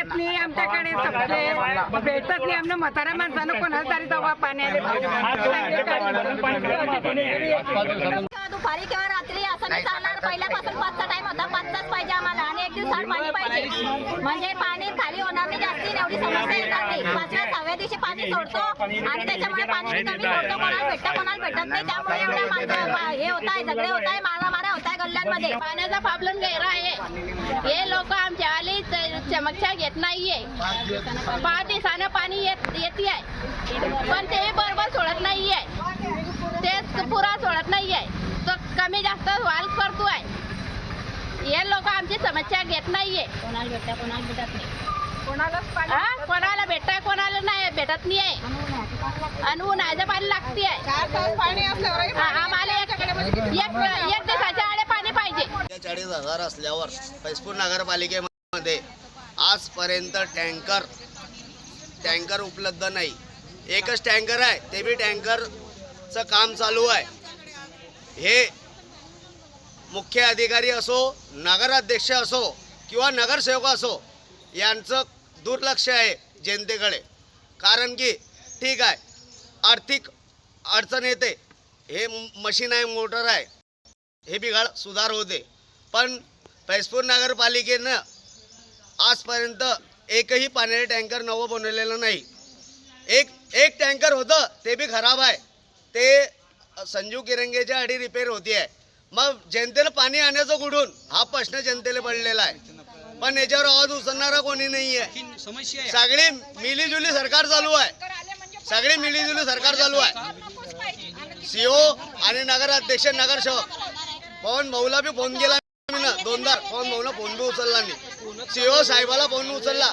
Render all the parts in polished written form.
येत नाही आमच्याकडे सगळे भेटत नाही आमनं म्हाताऱ्या माणसानं कोणाला तरी दवा पाण्याला दुपारी किंवा रात्री असं नाही चालणार. पहिल्यापासून 5चा टाइम होता, 5चाच पाहिजे आम्हाला आणि 1 दिवसाआड पाणी पाहिजे. म्हणजे पाणी खाली होणार नाही जास्ती, एवढी समस्या येणार नाही. 5व्या 6व्या दिवशी पाणी सोडतो आणि त्याच्यामुळे पाणी कमी सोडतो. कोणाला भेटत नाही. त्यामुळे एवढ्या माणसं हे होत आहे, झगडे होत आहे, मारामाऱ्या होत आहे गल्ल्यांमध्ये. पाण्याचा प्रॉब्लेम गैरा आहे. हे लोक आमच्या आली चमकच्या घेत नाहीये. 5 दिवसानं पाणी येते आहे पण ते बरोबर सोडत नाहीये. ते पुरा सोडत नाहीये. तो कमी जास्त वाल करतोय. हे लोक आमची समस्या घेत नाहीये. कोणाला भेटत कोणाला नाही भेटत नाहीये. आणि उन्हाळ्याचं पाणी लागते. आम्हाला एक दिवसाच्या आडे पाणी पाहिजे. 40,000 असल्यावर फैजपूर नगरपालिकेमध्ये आजपर्यंत टँकर उपलब्ध नाही. एकच टँकर आहे, ते बी टँकरचं काम चालू आहे. हे मुख्य अधिकारी असो, नगराध्यक्ष असो किंवा नगरसेवक असो, यांचं दुर्लक्ष आहे जनतेकडे. कारण की ठीक आहे, आर्थिक अडचण येते, हे मशीन आहे, मोटर आहे, हे बिघाड सुधार होते. पण फैजपूर नगरपालिकेनं आजपर्यंत एकही पाण्याचे टँकर नवं बनवलेलं नाही. एक टँकर होतं, ते बी खराब आहे. ते संजू किरंगेच्या आधी रिपेअर होती आहे. मग जनतेला पाणी आणण्याचं कुठून, हा प्रश्न जनतेला पडलेला आहे. पण याच्यावर आवाज उचलणारा कोणी नाही आहे. सगळी मिलीजुली सरकार चालू आहे. सीओ आणि नगराध्यक्ष, नगरसेवक पवन भाऊला बी फोन केला मी ना 2दा. पवन भाऊला फोन बी उचलला नाही. सीओ साहेबाला फोन उचलला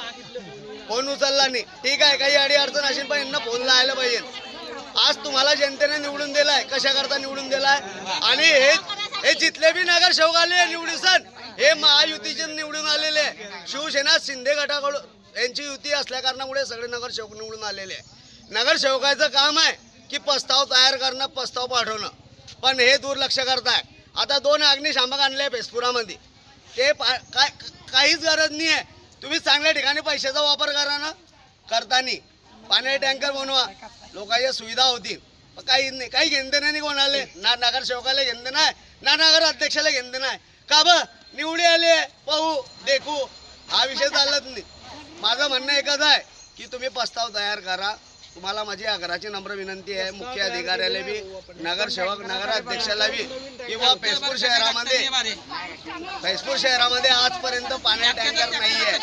नाही. ठीक आहे, काही अडी अडचण असेल पण यांना फोन लावायला पाहिजे. आज तुम्हाला जनतेने निवडून दिलाय, कशा करता निवडून दिलाय. आणि हे जिथले बी नगरसेवक आले निवडून, हे महायुतीचे निवडून आलेले. शिवसेना शिंदे गटाकडून यांची युती असल्या कारणामुळे सगळे नगरसेवक निवडून आलेले आहे. नगरसेवकाचं काम आहे की प्रस्ताव तयार करणं, प्रस्ताव पाठवणं. पण हे दुर्लक्ष करताय. आता 2 अग्निशामक आणले फैजपुरामध्ये, ते काहीच गरज नाही आहे. तुम्ही चांगल्या ठिकाणी पैशाचा वापर करा ना. करताना पाण्याचे टँकर बनवा, लोकांच्या सुविधा होतील. काही नाही, काही घेणं नाही कोणाले. ना नगरसेवकाला घेणं नाही, ना नगर अध्यक्षाला घेणं नाही. का ब निवडी आले, पाहू देखू, हा विषय चालत नाही. माझं म्हणणं एकच आहे की तुम्ही प्रस्ताव तयार करा. तुम्हाला माझी आग्रहाची नम्र विनंती आहे, मुख्य अधिकाऱ्याला बी, नगरसेवक, नगराध्यक्षाला बी, किंवा फैजपूर शहरामध्ये आजपर्यंत पाण्याचा टँकर नाही आहे.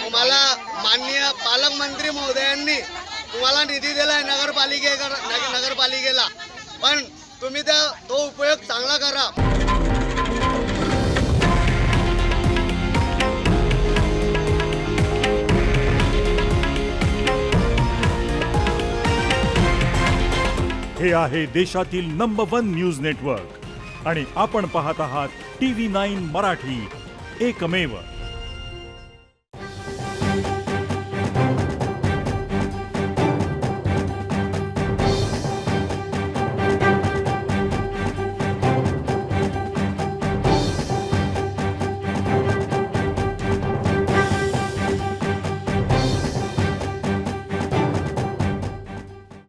तुम्हाला माननीय पालकमंत्री महोदयांनी तुम्हाला निधी दिलाय नगरपालिकेला, पण तुम्ही तो उपयोग चांगला करा. हे आहे देशातील नंबर 1 न्यूज नेटवर्क आणि आपण पाहत आहात TV9 मराठी, एकमेव.